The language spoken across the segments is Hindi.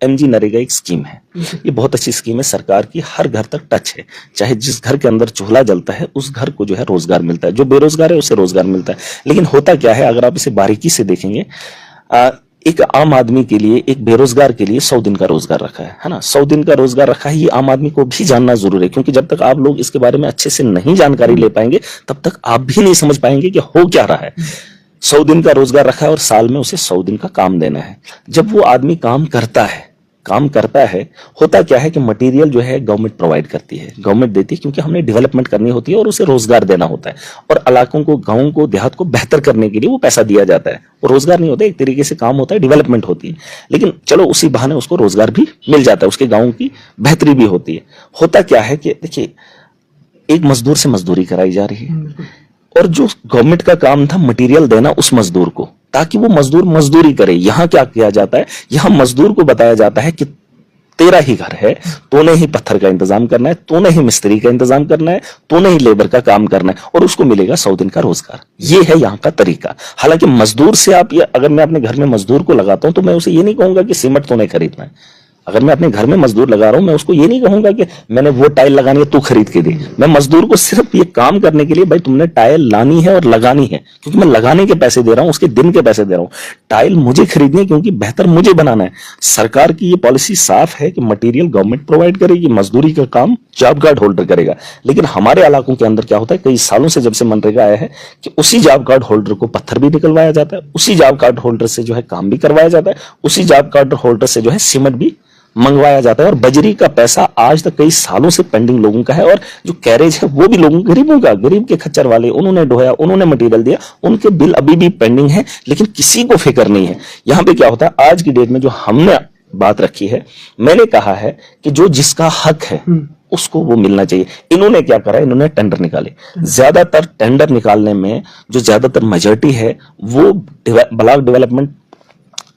MG नरेगा एक स्कीम है, ये बहुत अच्छी स्कीम है सरकार की, हर घर तक टच है, चाहे जिस घर के अंदर चूल्हा जलता है उस घर को जो है रोजगार मिलता है, जो बेरोजगार है उसे रोजगार मिलता है। लेकिन होता क्या है, अगर आप इसे बारीकी से देखेंगे, एक आम आदमी के लिए, एक बेरोजगार के लिए 100 दिन का रोजगार रखा है ना, 100 दिन का रोजगार रखा है, ये आम आदमी को भी जानना जरूरी है, क्योंकि जब तक आप लोग इसके बारे में अच्छे से नहीं जानकारी ले पाएंगे तब तक आप भी नहीं समझ पाएंगे कि हो क्या रहा है। 100 दिन का रोजगार रखा है और साल में उसे 100 दिन का काम देना है। जब वो आदमी काम करता है, होता क्या है कि मटेरियल जो है गवर्नमेंट प्रोवाइड करती है, गवर्नमेंट देती है, क्योंकि हमने डेवलपमेंट करनी होती है और उसे रोजगार देना होता है, और इलाकों को, गांवों को, देहात को बेहतर करने के लिए वो पैसा दिया जाता है। वो रोजगार नहीं होता, एक तरीके से काम होता है, डेवलपमेंट होती है, लेकिन चलो उसी बहाने उसको रोजगार भी मिल जाता है, उसके गाँव की बेहतरी भी होती है। होता क्या है कि देखिए, एक मजदूर से मजदूरी कराई जा रही है, और जो गवर्नमेंट का काम था मटेरियल देना उस मजदूर को, ताकि वो मजदूर मजदूरी करे। यहां क्या किया जाता है, यहां मजदूर को बताया जाता है कि तेरा ही घर है, तूने ही पत्थर का इंतजाम करना है, तूने ही मिस्त्री का इंतजाम करना है, तूने ही लेबर का काम करना है, और उसको मिलेगा 100 दिन का रोजगार। ये है यहाँ का तरीका। हालांकि मजदूर से आप ये, अगर मैं अपने घर में मजदूर को लगाता हूं तो मैं उसे ये नहीं कहूंगा कि सीमेंट तूने खरीदना है। अगर मैं अपने घर में मजदूर लगा रहा हूं, मैं उसको ये नहीं कहूंगा कि मैंने वो टाइल लगानी है तू खरीद के दे। मैं मजदूर को सिर्फ ये काम करने के लिए, भाई तुमने टाइल लानी है और लगानी है, क्योंकि मैं लगाने के पैसे दे रहा हूं, उसके दिन के पैसे दे रहा हूं। टाइल मुझे खरीदनी है क्योंकि बेहतर मुझे बनाना है। सरकार की ये पॉलिसी साफ है कि मटेरियल गवर्नमेंट प्रोवाइड करेगी, मजदूरी का काम जॉब कार्ड होल्डर करेगा। लेकिन हमारे इलाकों के अंदर क्या होता है, कई सालों से जब से मनरेगा आया है, कि उसी जॉब कार्ड होल्डर को पत्थर भी निकलवाया जाता है, उसी जॉब कार्ड होल्डर से जो है काम भी करवाया जाता है, उसी जॉब कार्ड होल्डर से जो है सीमेंट भी मंगवाया जाता है, और बजरी का पैसा आज तक कई सालों से पेंडिंग लोगों का है, और जो कैरेज है वो भी लोगों, गरीबों का, गरीब के खच्चर वाले, उन्होंने ढोया, उन्होंने मटेरियल दिया, उनके बिल अभी भी पेंडिंग है, लेकिन किसी को फिक्र नहीं है। यहां पे क्या होता है, आज की डेट में जो हमने बात रखी है, मैंने कहा है कि जो जिसका हक है उसको वो मिलना चाहिए। इन्होंने क्या करा, इन्होंने टेंडर निकाले। ज्यादातर टेंडर निकालने में जो ज्यादातर मेजॉरिटी है वो ब्लॉक डेवलपमेंट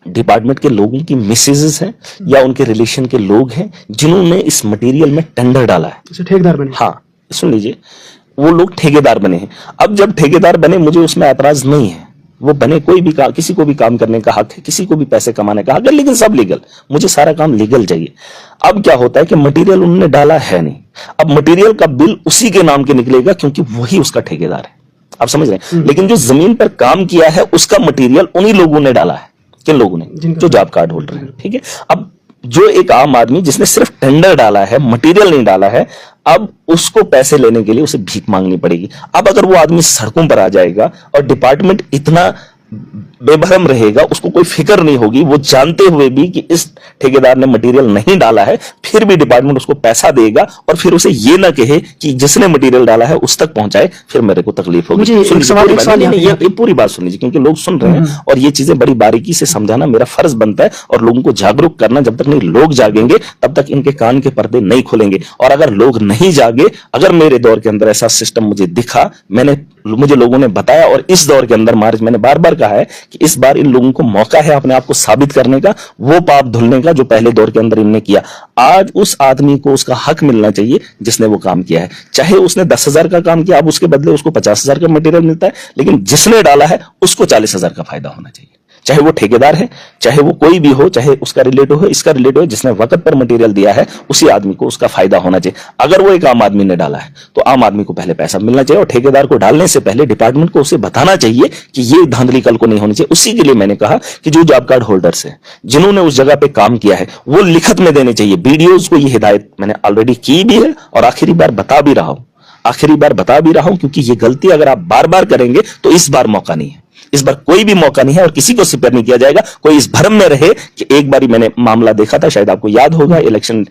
डिपार्टमेंट के लोगों की मिसेजेस हैं या उनके रिलेशन के लोग हैं जिन्होंने इस मटेरियल में टेंडर डाला है। ठेकेदार बने। हाँ, सुन लीजिए, वो लोग ठेकेदार बने हैं। अब जब ठेकेदार बने, मुझे उसमें ऐतराज नहीं है, वो बने, कोई भी काम, किसी को भी काम करने का हक है, किसी को भी पैसे कमाने का हक है, लेकिन सब लीगल। मुझे सारा काम लीगल चाहिए। अब क्या होता है कि मटेरियल उन्होंने डाला है नहीं, अब मटेरियल का बिल उसी के नाम के निकलेगा क्योंकि वही उसका ठेकेदार है। आप समझ रहे हैं? लेकिन जो जमीन पर काम किया है उसका मटेरियल उन्हीं लोगों ने डाला है। किन लोगों ने? जो जॉब कार्ड होल्डर है। ठीक है। अब जो एक आम आदमी जिसने सिर्फ टेंडर डाला है, मटेरियल नहीं डाला है, अब उसको पैसे लेने के लिए उसे भीख मांगनी पड़ेगी। अब अगर वो आदमी सड़कों पर आ जाएगा और डिपार्टमेंट इतना बेभरम रहेगा, उसको कोई फिक्र नहीं होगी, वो जानते हुए भी कि इस ठेकेदार ने मटेरियल नहीं डाला है, फिर भी डिपार्टमेंट उसको पैसा देगा और फिर उसे ये ना कहे कि जिसने मटेरियल डाला है उस तक पहुंचाए, फिर मेरे को तकलीफ होगी। ये पूरी बात सुन लीजिए, क्योंकि लोग सुन रहे हैं और ये चीजें बड़ी बारीकी से समझाना मेरा फर्ज बनता है, और लोगों को जागरूक करना। जब तक नहीं लोग जागेंगे तब तक इनके कान के पर्दे नहीं खुलेंगे। और अगर लोग नहीं जागे, अगर मेरे दौर के अंदर ऐसा सिस्टम मुझे दिखा, मुझे लोगों ने बताया, और इस दौर के अंदर मैंने बार बार कहा है कि इस बार इन लोगों को मौका है अपने आप को साबित करने का, वो पाप धुलने का जो पहले दौर के अंदर इन्होंने किया। आज उस आदमी को उसका हक मिलना चाहिए जिसने वो काम किया है। चाहे उसने 10,000 का काम किया, अब उसके बदले उसको 50,000 का मटेरियल मिलता है, लेकिन जिसने डाला है उसको 40,000 का फायदा होना चाहिए। चाहे वो ठेकेदार है, चाहे वो कोई भी हो, चाहे उसका रिलेटिव हो, इसका रिलेटिव हो, जिसने वक्त पर मटेरियल दिया है, उसी आदमी को उसका फायदा होना चाहिए। अगर वो एक आम आदमी ने डाला है तो आम आदमी को पहले पैसा मिलना चाहिए, और ठेकेदार को डालने से पहले डिपार्टमेंट को उसे बताना चाहिए कि ये धांधली कल को नहीं होनी चाहिए। उसी के लिए मैंने कहा कि जो जॉब कार्ड होल्डर्स हैं, जिन्होंने उस जगह पे काम किया है, वो लिखत में देने चाहिए। बीडीओज को ये हिदायत मैंने ऑलरेडी की भी है और आखिरी बार बता भी रहा हूं, क्योंकि ये गलती अगर आप बार बार करेंगे तो इस बार मौका नहीं है। इस बार कोई भी मौका नहीं है और किसी को सिपर नहीं किया जाएगा। कोई इस भ्रम में रहे कि एक बारी मैंने मामला देखा था, शायद आपको याद होगा, इलेक्शन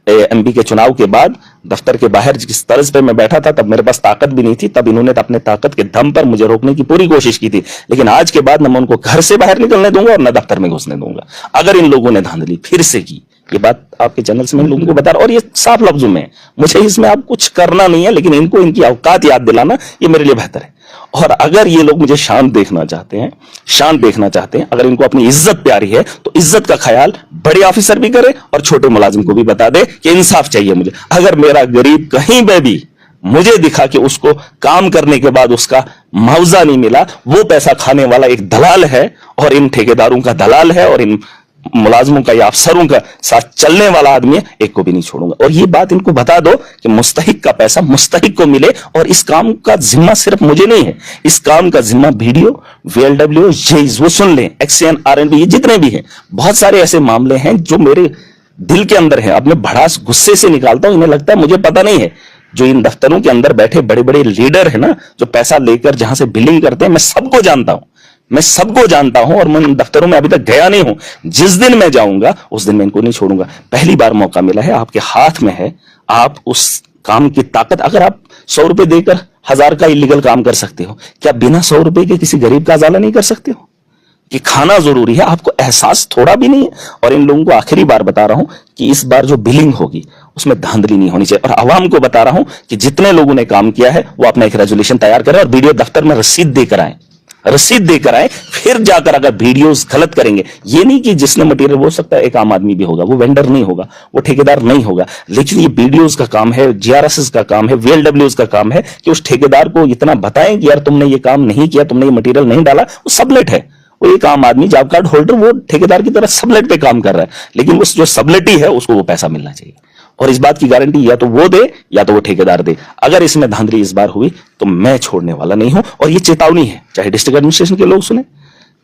एमपी के चुनाव के बाद दफ्तर के बाहर जिस तरज पे मैं बैठा था, तब मेरे पास ताकत भी नहीं थी, तब इन्होंने अपने ताकत के दम पर मुझे रोकने की पूरी कोशिश की थी। लेकिन आज के बाद न मैं उनको घर से बाहर निकलने दूंगा और न दफ्तर में घुसने दूंगा अगर इन लोगों ने धांधली फिर से की। ये बात आपके चैनल से मैं लोगों को बता रहा हूं, और ये साफ लफ्जों में, मुझे इसमें आप कुछ करना नहीं है, लेकिन इनको इनकी औकात याद दिलाना ये मेरे लिए बेहतर है। और अगर ये लोग मुझे शांत देखना चाहते हैं, अगर इनको अपनी इज्जत प्यारी है, तो इज्जत का ख्याल बड़े ऑफिसर भी करे और छोटे मुलाजिम को भी बता दे कि इंसाफ चाहिए मुझे। अगर मेरा गरीब कहीं पे भी मुझे दिखा कि उसको काम करने के बाद उसका मुआवजा नहीं मिला, वो पैसा खाने वाला एक दलाल है और इन ठेकेदारों का दलाल है और इन मुलाजमों का या अफसरों का साथ चलने वाला आदमी है, एक को भी नहीं छोड़ूंगा। और ये बात इनको बता दो कि मुस्तहिक का पैसा मुस्तहिक को मिले, और इस काम का जिम्मा सिर्फ मुझे नहीं है, इस काम का जिम्मा वीडियो, VLW, जेईज, वो सुन लें, XCN, RNB, ये जितने भी हैं, बहुत सारे ऐसे मामले हैं जो मेरे दिल के अंदर है। अब मैं भड़ास गुस्से से निकालता हूं, इन्हें लगता है मुझे पता नहीं है। जो इन दफ्तरों के अंदर बैठे बड़े बड़े लीडर है ना, जो पैसा लेकर जहां से बिलिंग करते हैं, मैं सबको जानता हूं, मैं सबको जानता हूं, और मैं इन दफ्तरों में अभी तक गया नहीं हूं। जिस दिन मैं जाऊंगा उस दिन मैं इनको नहीं छोड़ूंगा। पहली बार मौका मिला है, आपके हाथ में है, आप उस काम की ताकत, अगर आप 100 रुपए देकर 1000 का इलीगल काम कर सकते हो, क्या बिना 100 रुपए के किसी गरीब का उजाला नहीं कर सकते हो? कि खाना जरूरी है, आपको एहसास थोड़ा भी नहीं है। और इन लोगों को आखिरी बार बता रहा हूं कि इस बार जो बिलिंग होगी उसमें धांधली नहीं होनी चाहिए। और आवाम को बता रहा हूं कि जितने लोगों ने काम किया है वो अपना एक रेजोल्यूशन तैयार करें और वीडियो दफ्तर में रसीद देकर आए, रसीद देकर आए, फिर जाकर अगर वीडियोस गलत करेंगे, ये नहीं कि जिसने मटेरियल, हो सकता है एक आम आदमी भी होगा, वो वेंडर नहीं होगा, वो ठेकेदार नहीं होगा, लेकिन ये वीडियोस का काम है, GRSS का काम है, VLWs का काम है कि उस ठेकेदार को इतना बताएं कि यार तुमने ये काम नहीं किया, तुमने ये मटेरियल नहीं डाला। वो सबलेट है, वो एक आम आदमी जॉब कार्ड होल्डर, वो ठेकेदार की तरह सबलेट पे काम कर रहा है, लेकिन उस जो सबलेटी है उसको वो पैसा मिलना चाहिए। और इस बात की गारंटी या तो वो दे या तो वो ठेकेदार दे। अगर इसमें धांधली इस बार हुई तो मैं छोड़ने वाला नहीं हूं। और ये चेतावनी है, चाहे डिस्ट्रिक्ट एडमिनिस्ट्रेशन के लोग सुने,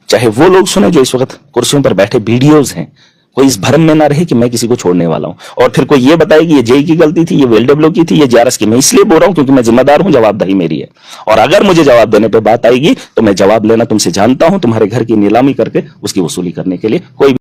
चाहे वो लोग सुने जो इस वक्त कुर्सियों पर बैठे वीडियोज हैं, कोई इस भ्रम में ना रहे कि मैं किसी को छोड़ने वाला हूं। और फिर कोई ये बताए कि ये जेई की गलती थी, ये VLW की थी, ये GRS की। मैं इसलिए बोल रहा हूं क्योंकि मैं जिम्मेदार हूं, जवाबदेही मेरी है। और अगर मुझे जवाब देने पर बात आएगी तो मैं जवाब लेना तुमसे जानता हूं, तुम्हारे घर की नीलामी करके उसकी वसूली करने के लिए। कोई